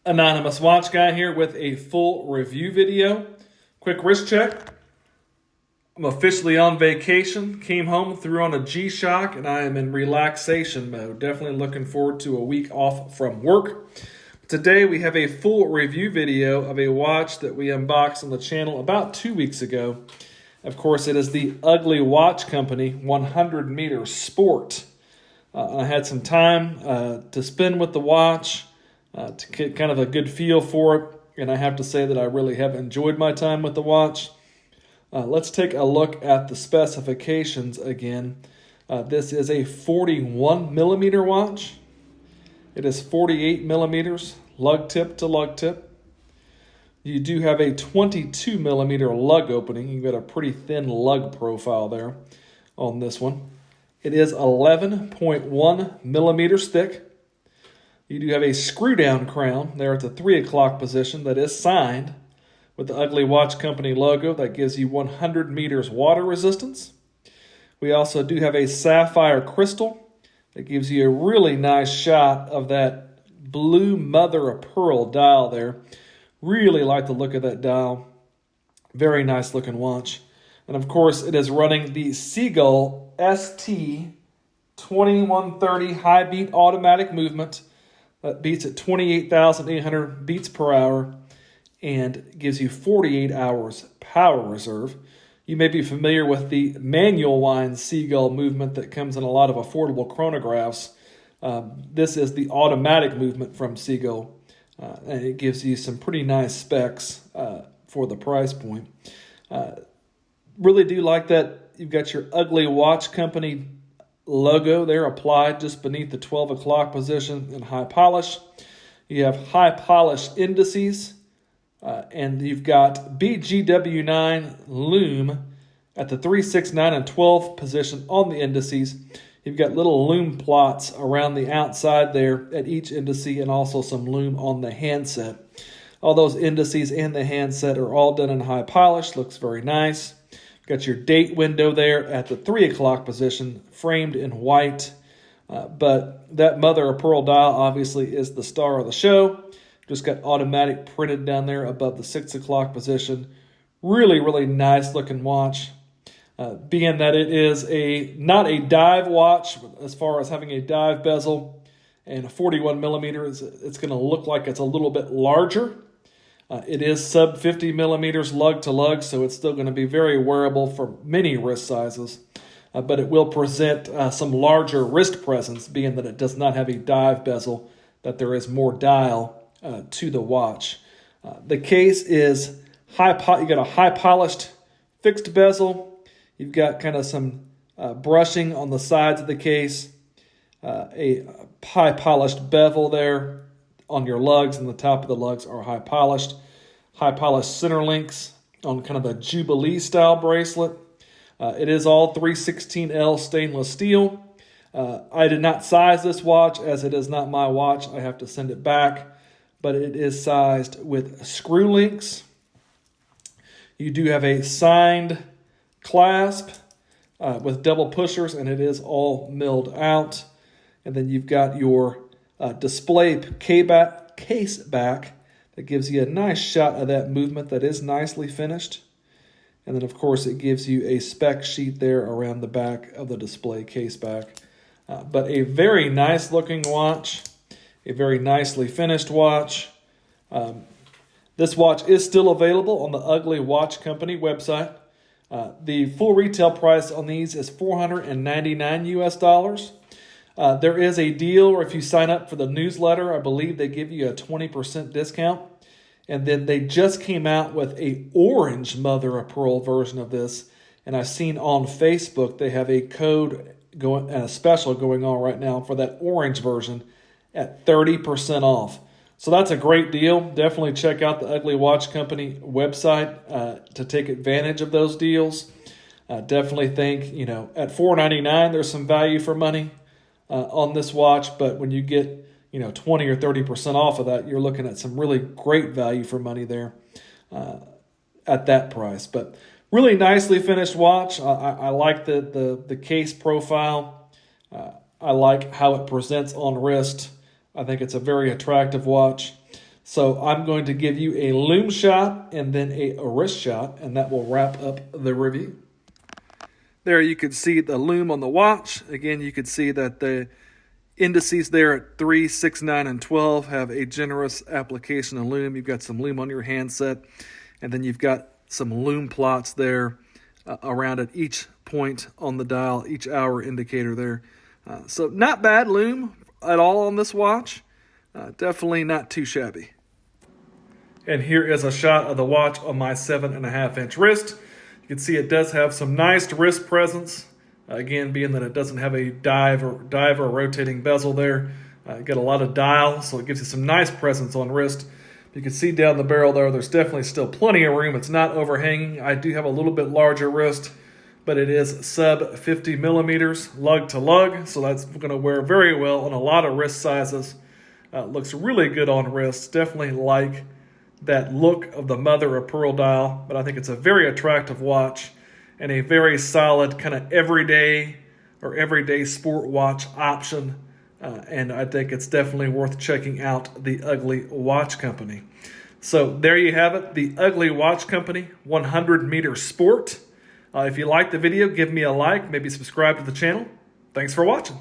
Anonymous Watch Guy here with a full review video. Quick wrist check. I'm officially on vacation. Came home, threw on a G-Shock, and I am in relaxation mode. Definitely looking forward to a week off from work. Today we have a full review video of a watch that we unboxed on the channel about 2 weeks ago. Of course, it is the Ugly Watch Company 100 meter Sport. I had some time to spend with the watch. To get kind of a good feel for it, and I have to say that I really have enjoyed my time with the watch. Let's take a look at the specifications again. This is a 41 millimeter watch. It is 48 millimeters, lug tip to lug tip. You do have a 22 millimeter lug opening. You've got a pretty thin lug profile there on this one. It is 11.1 millimeters thick. You do have a screw down crown there at the 3 o'clock position that is signed with the Ugly Watch Company logo. That gives you 100 meters water resistance. We also do have a sapphire crystal that gives you a really nice shot of that blue mother of pearl dial there. Really like the look of that dial. Very nice looking watch. And of course it is running the Seagull ST 2130 high beat automatic movement. That beats at 28,800 beats per hour and gives you 48 hours power reserve. You may be familiar with the manual wind Seagull movement that comes in a lot of affordable chronographs. This is the automatic movement from Seagull, and it gives you some pretty nice specs for the price point. Really do like that you've got your Ugly Watch Company logo there applied just beneath the 12 o'clock position in high polish. You have high polish indices, and you've got BGW9 Lume at the 3, 6, 9, and 12 position on the indices. You've got little Lume plots around the outside there at each indice, and also some Lume on the handset. All those indices and the handset are all done in high polish. Looks very nice. Got your date window there at the 3 o'clock position, framed in white. But that mother of pearl dial obviously is the star of the show. Just got automatic printed down there above the 6 o'clock position. Really, really nice looking watch. Being that it is not a dive watch as far as having a dive bezel and a 41 millimeters, it's going to look like it's a little bit larger. It is sub 50 millimeters lug to lug, so it's still going to be very wearable for many wrist sizes. But it will present some larger wrist presence, being that it does not have a dive bezel, that there is more dial to the watch. The case is you got a high polished fixed bezel. You've got kind of some brushing on the sides of the case, a high polished bevel there on your lugs, and the top of the lugs are high polished center links on kind of a Jubilee style bracelet. It is all 316L stainless steel. I did not size this watch as it is not my watch. I have to send it back, but it is sized with screw links. You do have a signed clasp with double pushers, and it is all milled out. And then you've got your display case back that gives you a nice shot of that movement that is nicely finished. And then, of course, it gives you a spec sheet there around the back of the display case back. But a very nice looking watch, a very nicely finished watch. This watch is still available on the Ugly Watch Company website. The full retail price on these is $499 US. There is a deal where if you sign up for the newsletter, I believe they give you a 20% discount. And then they just came out with a orange mother of pearl version of this. And I've seen on Facebook they have a code going and a special going on right now for that orange version at 30% off. So that's a great deal. Definitely check out the Ugly Watch Company website to take advantage of those deals. Definitely think, at $499 there's some value for money on this watch, but when you get 20 or 30% off of that, you're looking at some really great value for money there at that price. But really nicely finished watch. I like the case profile. I like how it presents on wrist. I think it's a very attractive watch. So I'm going to give you a Lume shot and then a wrist shot, and that will wrap up the review. There you can see the Lume on the watch. Again, you can see that the indices there at 3, 6, 9, and 12 have a generous application of Lume. You've got some Lume on your handset, and then you've got some Lume plots there around at each point on the dial, each hour indicator there. So not bad Lume at all on this watch. Definitely not too shabby. And here is a shot of the watch on my 7.5-inch wrist. You can see it does have some nice wrist presence. Again, being that it doesn't have a dive or rotating bezel there. You got a lot of dial, so it gives you some nice presence on wrist. You can see down the barrel there's definitely still plenty of room. It's not overhanging. I do have a little bit larger wrist, but it is sub 50 millimeters lug to lug, so that's going to wear very well on a lot of wrist sizes. Looks really good on wrists. Definitely like that look of the mother of pearl dial, but I think it's a very attractive watch and a very solid kind of everyday sport watch option. And I think it's definitely worth checking out the Ugly Watch Company. So there you have it, the Ugly Watch Company 100-meter sport. If you like the video, give me a like, maybe subscribe to the channel. Thanks for watching.